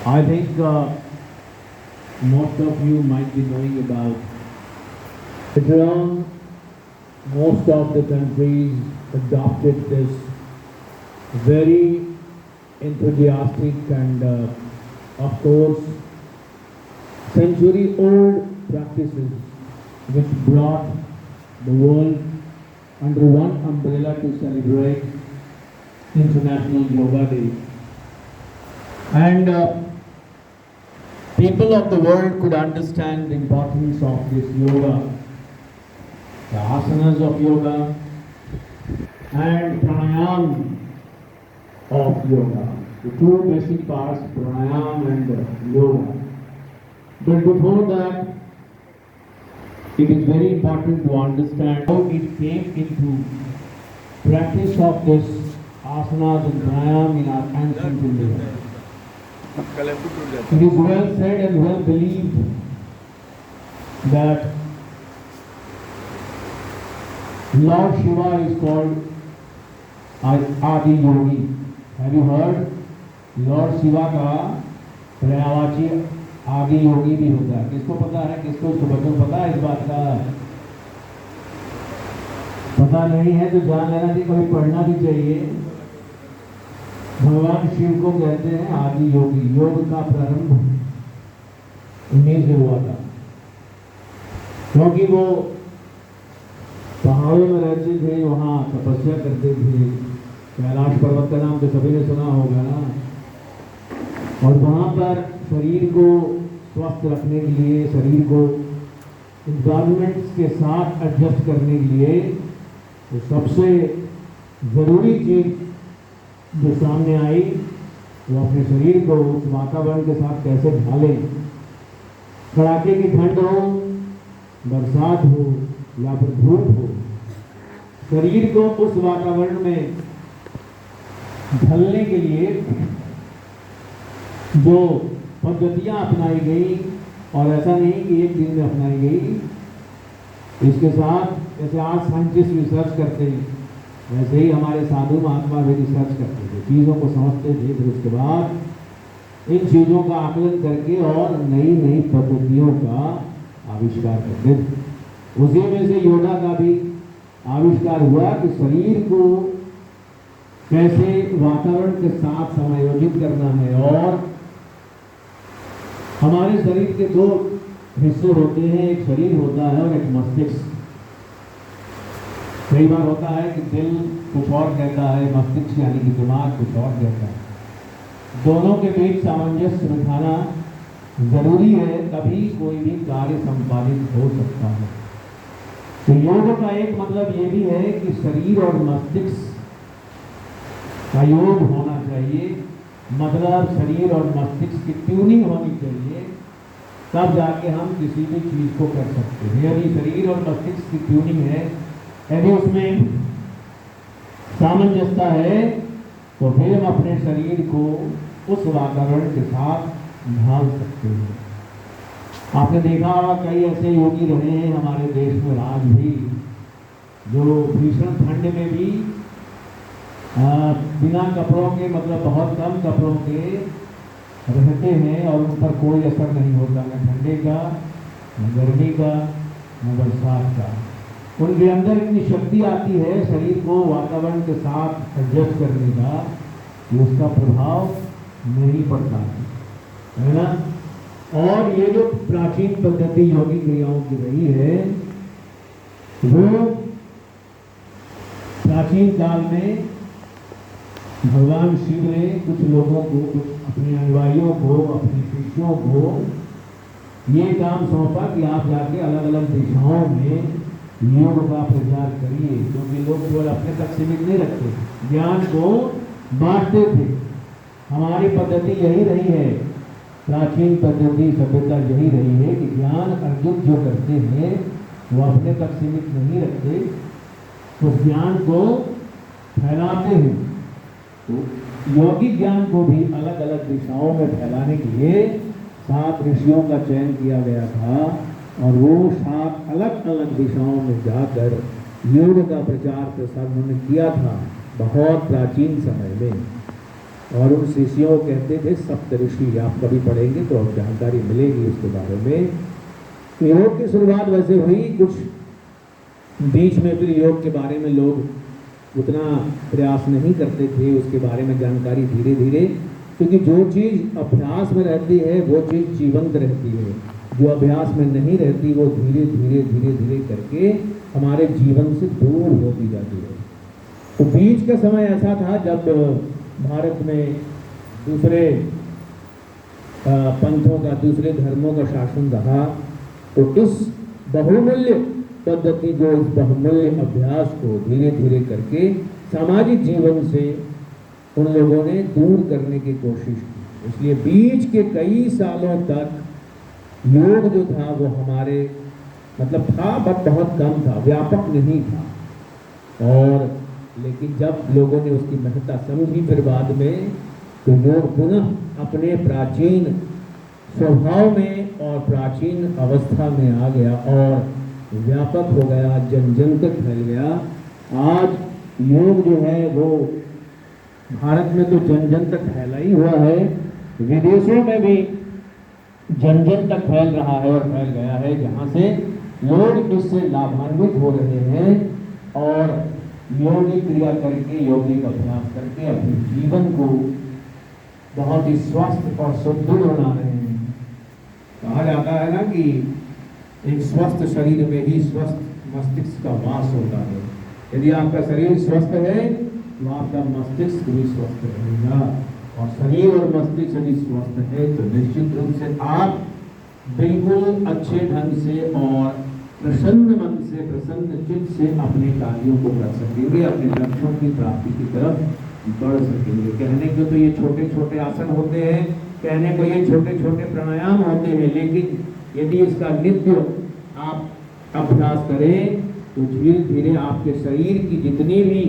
I think most of you might be knowing about Islam. Most of the countries adopted this very enthusiastic and, of course, century-old practices which brought the world under one umbrella to celebrate International Yoga Day. And people of the world could understand the importance of this yoga, the asanas of yoga, and pranayam of yoga. The two basic parts, pranayam and yoga. But before that, it is very important to understand how it came into practice of this asanas and pranayam in our ancient India. It is well said and well believed that Lord Shiva is called Adi Yogi. Have you heard? Lord Shiva का पर्यायवाची आदि योगी भी होता है. किसको पता है? किसको बच्चों को पता है इस बात का? पता नहीं है तो जान लेना चाहिए, कभी पढ़ना भी चाहिए. भगवान शिव को कहते हैं आदि योगी. योग का प्रारंभ उन्हीं से हुआ था, क्योंकि वो पहाड़ों में रहते थे, वहाँ तपस्या करते थे. कैलाश पर्वत का नाम तो सभी ने सुना होगा ना. और वहाँ पर शरीर को स्वस्थ रखने के लिए, शरीर को एनवायरमेंट्स के साथ एडजस्ट करने के लिए, तो सबसे ज़रूरी चीज़ जो सामने आई वो अपने शरीर को उस वातावरण के साथ कैसे ढालें. कड़ाके की ठंड हो, बरसात हो या फिर धूप हो, शरीर को उस वातावरण में ढलने के लिए जो पद्धतियाँ अपनाई गई, और ऐसा नहीं कि एक दिन में अपनाई गई, इसके साथ जैसे आज साइंटिस्ट रिसर्च करते हैं, वैसे ही हमारे साधु महात्मा भी रिसर्च करते थे, चीज़ों को समझते थे, फिर उसके बाद इन चीज़ों का आकलन करके और नई नई पद्धतियों का आविष्कार करते थे. उसी में से योगा का भी आविष्कार हुआ कि शरीर को कैसे वातावरण के साथ समायोजित करना है. और हमारे शरीर के दो हिस्से होते हैं, एक शरीर होता है और एक मस्तिष्क. कई बार होता है कि दिल कुछ और कहता है, मस्तिष्क यानी कि दिमाग कुछ और कहता है. दोनों के बीच सामंजस्य बिठाना जरूरी है, तभी कोई भी कार्य संपादित हो सकता है. तो योग का एक मतलब ये भी है कि शरीर और मस्तिष्क का योग होना चाहिए. मतलब शरीर और मस्तिष्क की ट्यूनिंग होनी चाहिए, तब जाके हम किसी भी चीज़ को कर सकते हैं. यदि शरीर और मस्तिष्क की ट्यूनिंग है, यदि उसमें सामंजस्य है, तो फिर हम अपने शरीर को उस वातावरण के साथ ढाल सकते हैं. आपने देखा होगा कई ऐसे योगी रहे हैं हमारे देश में आज भी, जो भीषण ठंड में भी बिना कपड़ों के, मतलब बहुत कम कपड़ों के रहते हैं, और उन पर कोई असर नहीं होता, न ठंडे का, न गर्मी का, न बरसात का. उनके अंदर इतनी शक्ति आती है शरीर को वातावरण के साथ एडजस्ट करने का कि उसका प्रभाव नहीं पड़ता है ना. और ये जो प्राचीन पद्धति योगी क्रियाओं की रही है, वो प्राचीन काल में भगवान शिव ने कुछ लोगों को, कुछ अपने अनुयायियों को, अपने शिष्यों को ये काम सौंपा कि आप जाके अलग अलग दिशाओं में योग का प्रचार करिए. क्योंकि लोग केवल अपने तक सीमित नहीं रखते, ज्ञान को बांटते थे. हमारी पद्धति यही रही है, प्राचीन पद्धति, सभ्यता यही रही है कि ज्ञान अर्जित जो करते हैं वो अपने तक सीमित नहीं रखते, उस ज्ञान को फैलाते हैं. तो यौगिक ज्ञान को भी अलग अलग दिशाओं में फैलाने के लिए 7 ऋषियों का चयन किया गया था, और वो 7 अलग अलग दिशाओं में जाकर योग का प्रचार प्रसार उन्होंने किया था बहुत प्राचीन समय में. और उन शिष्यों को कहते थे सप्तऋषि। आप कभी पढ़ेंगे तो अब जानकारी मिलेगी उसके बारे में। योग की शुरुआत वैसे हुई, कुछ बीच में फिर योग के बारे में लोग उतना प्रयास नहीं करते थे, उसके बारे में जानकारी धीरे धीरे, क्योंकि जो चीज़ अभ्यास में रहती है वो चीज़ जीवंत रहती है, जो अभ्यास में नहीं रहती वो धीरे धीरे धीरे धीरे करके हमारे जीवन से दूर होती जाती है। तो बीच का समय ऐसा था जब भारत में दूसरे पंथों का, दूसरे धर्मों का शासन रहा, तो इस बहुमूल्य पद्धति को, इस बहुमूल्य अभ्यास को धीरे धीरे करके सामाजिक जीवन से उन लोगों ने दूर करने की कोशिश की। इसलिए बीच के कई सालों तक योग जो था वो हमारे मतलब था, बट बहुत कम था, व्यापक नहीं था। और लेकिन जब लोगों ने उसकी महत्ता समझी फिर बाद में, तो योग पुनः अपने प्राचीन स्वभाव में और प्राचीन अवस्था में आ गया और व्यापक हो गया, जन जन तक फैल गया। आज योग जो है वो भारत में तो जन जन तक फैला ही हुआ है, विदेशों में भी जन जन तक फैल रहा है और फैल गया है, जहाँ से लोग इससे लाभान्वित हो रहे हैं और योगिक क्रिया करके, योगिक अभ्यास करके अपने जीवन को बहुत ही स्वस्थ और सुदृढ़ बना रहे हैं। कहा जाता है ना कि एक स्वस्थ शरीर में ही स्वस्थ मस्तिष्क का वास होता है। यदि आपका शरीर स्वस्थ है तो आपका मस्तिष्क भी स्वस्थ रहेगा, और शरीर और मस्तिष्क यदि स्वस्थ है तो निश्चित रूप से आप बिल्कुल अच्छे ढंग से और प्रसन्न मन से, प्रसन्न चित्त से अपने कार्यों को कर सकेंगे, अपने लक्ष्यों की प्राप्ति की तरफ बढ़ सकेंगे। कहने को तो ये छोटे छोटे आसन होते हैं, कहने को ये छोटे छोटे प्राणायाम होते हैं, लेकिन यदि इसका नित्य आप अभ्यास करें तो धीरे धीरे आपके शरीर की जितनी भी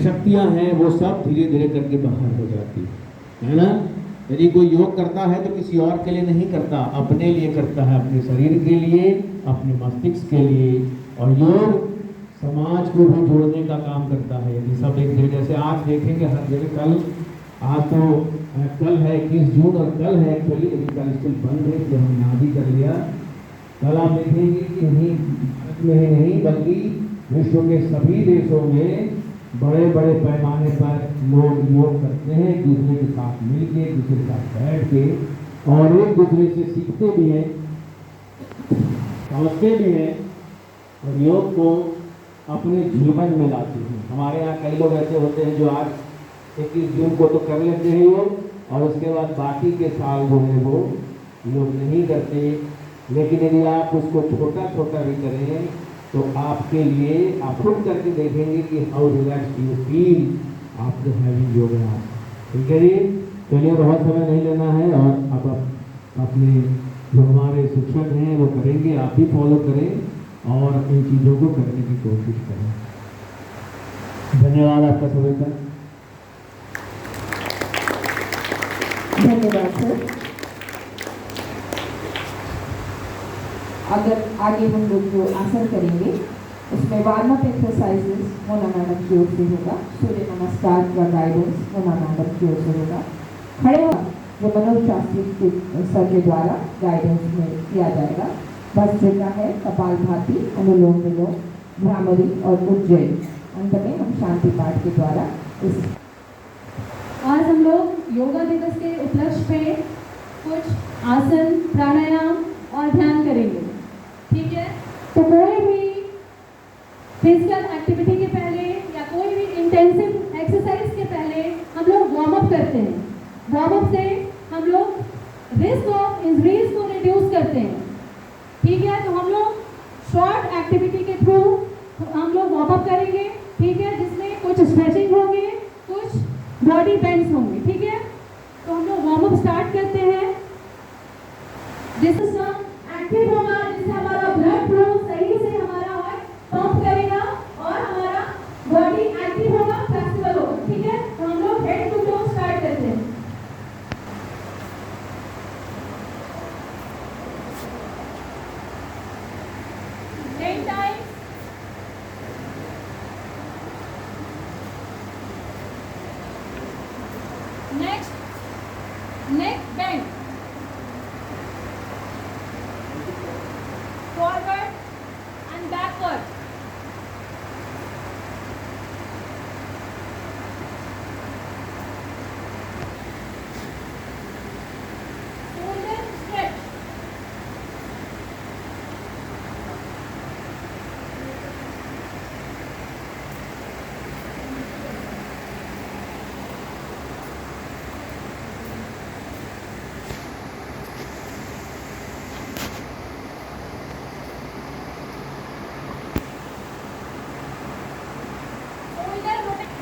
शक्तियां हैं वो सब धीरे धीरे करके बाहर हो जाती है ना। यदि कोई योग करता है तो किसी और के लिए नहीं करता, अपने लिए करता है, अपने शरीर के लिए, अपने मस्तिष्क के लिए। और योग समाज को भी जोड़ने का काम करता है। यदि सब एक जगह, जैसे आज देखेंगे हर जगह, आज तो कल है 21 जून और कल है एक्चुअली, यदि कल स्कूल बंद है तो हमने आज ही कर लिया। कल आप देखेंगे कि नहीं भारत में ही नहीं बल्कि विश्व के सभी देशों में बड़े बड़े पैमाने पर लोग योग करते हैं, एक दूसरे के साथ मिलके, एक दूसरे के साथ बैठ के, और एक दूसरे से सीखते भी हैं, समझते भी हैं, और योग को अपने जीवन में लाते हैं। हमारे यहाँ कई लोग ऐसे होते हैं जो आज 21 जून को तो कर लेते हैं योग, और उसके बाद बाकी के साल जो है वो योग नहीं करते। लेकिन यदि आप उसको छोटा छोटा भी करें तो आपके लिए, आप खुद करके देखेंगे कि how relax you feel after having yoga. ठीक है जी, चलिए बहुत समय नहीं लेना है, और अब आप अपने जो हमारे शिक्षक हैं वो करेंगे, आप भी फॉलो करें और इन चीज़ों को करने की कोशिश करें। धन्यवाद आपका सभी का। धन्यवाद सर। अगर आगे हम लोग जो आसन करेंगे उसमें warm up exercises Mona madam की ओर से होगा, सूर्य नमस्कार का गाइडेंस मोना मैडम की ओर से होगा, खड़े हो जो मनोज शास्त्री सर के द्वारा गाइडेंस में किया जाएगा। भस्त्रिका है, कपालभाति, अनुलोम विलोम, भ्रामरी और उज्जैन। अंत में हम शांति पाठ के द्वारा इस आज हम लोग योगा दिवस के उपलक्ष्य पे कुछ आसन, प्राणायाम और ध्यान करेंगे। ठीक है, तो कोई भी फिजिकल एक्टिविटी के पहले या कोई भी इंटेंसिव एक्सरसाइज के पहले हम लोग वार्म अप करते हैं। वार्म अप से हम लोग रिस्क ऑफ इंजरीज को रिड्यूस करते हैं। ठीक है, तो हम लोग शॉर्ट एक्टिविटी के थ्रू हम लोग वार्म अप करेंगे। ठीक है, जिसमें कुछ स्ट्रेचिंग होंगे, कुछ बॉडी बेंड्स होंगे। ठीक है, तो हम लोग वार्म अप स्टार्ट करते हैं। जिससे सब एक्टिव होगा, जिससे हमारा ब्लड फ्लो सही से हमारा हार्ट पंप करेगा और हमारा बॉडी एक्टिव होगा, फ्लेक्सिबल होगा। ठीक है, तो हम लोग हेड टू टो स्टार्ट करते हैं। Ten times. neck bend, forward and backward, shoulder stretch, shoulder rotation,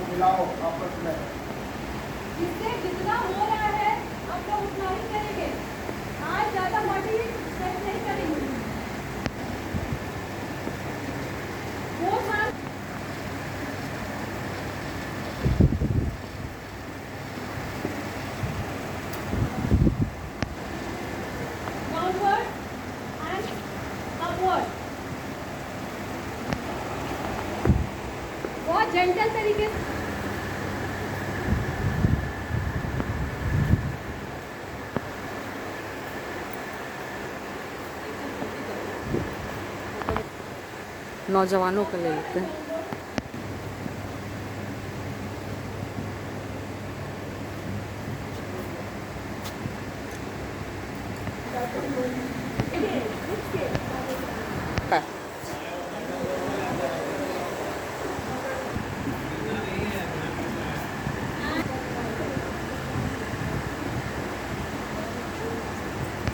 मिलाओ आपस में। जिससे जितना हो रहा है आप लोग उतना ही करेंगे, आज ज़्यादा बॉडी स्ट्रेच नहीं करेंगे। वो हाथ डाउनवर्ड एंड अपवर्ड, बहुत जेंटल तरीके से नौजवानों को ले लेते हैं।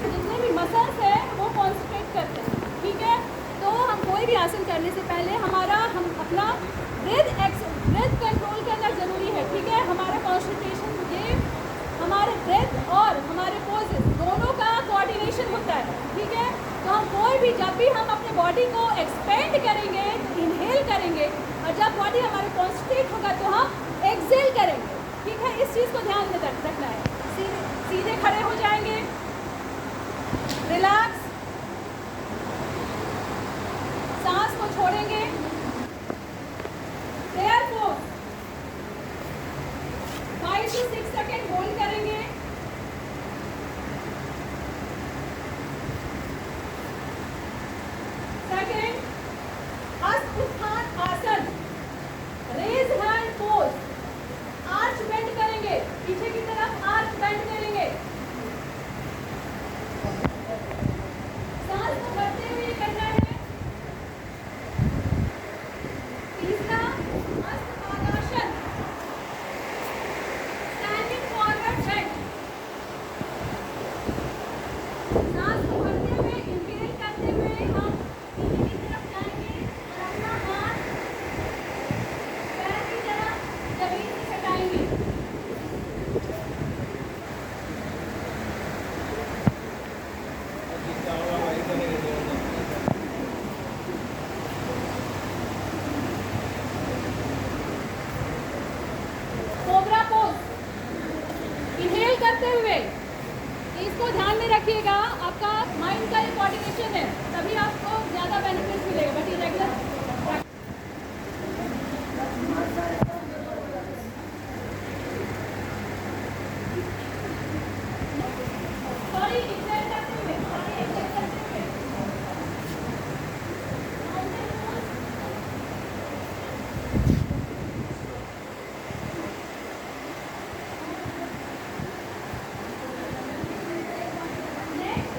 जितने भी मसल्स है वो कॉन्सेंट्रेट करते हैं, ठीक है। तो हम कोई भी आसन करने से पहले हम अपना ब्रेथ कंट्रोल करना ज़रूरी है, ठीक है। हमारा कॉन्सेंट्रेशन ये हमारे ब्रेथ और हमारे पोजेस दोनों का कोऑर्डिनेशन होता है, ठीक है। तो हम कोई भी जब भी हम अपने बॉडी को एक्सपेंड करेंगे इनहेल करेंगे, और जब बॉडी हमारे कॉन्सेंट्रेट होगा तो हम एक्सेल करेंगे, ठीक है। इस चीज़ को ध्यान में रखना है। सीधे खड़े हो जाएंगे, रिलैक्स, सांस को छोड़ेंगे, प्रेयर पोज 5 से 6 सेकेंड होल्ड करेंगे, सेकेंड हस्त उत्थान आसन, raise hand pose, arch bend करेंगे, पीछे की तरफ आर्च बेंड करेंगे, सांस को भरते हुए करना है। तीसरा हस्तपादासन, स्टैंडिंग फॉरवर्ड बेंड, सांस को भरते हुए इनहेल करते हुए हम पीछे की तरफ जाएंगे और अपना हाथ पैर की तरफ जमीन से सटाएंगे। कोबरा पोज, इनहेल करते हुए इसको ध्यान में रखिएगा, आपका माइंड का ये कोऑर्डिनेशन है, तभी आपको ज़्यादा बेनिफिट मिलेगा। बट इरेगुलर सॉरी एक्सरसाइज करते हुए माउंटेन पोज, नेक्स्ट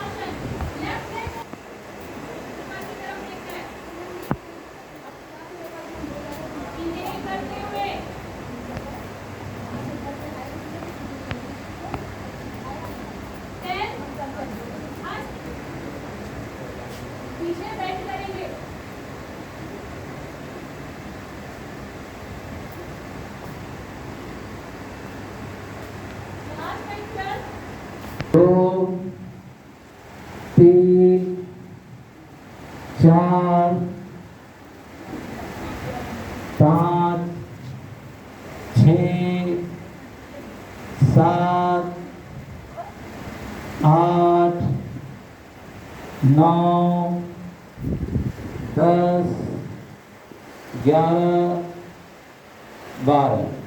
आसन, लेफ्ट लेग ऊपर की तरफ देखना है, इनहेल करते हुए पीछे बेंड करेंगे, लास्ट बेंड 2 3 4 5 6 7 8 9 10 11 12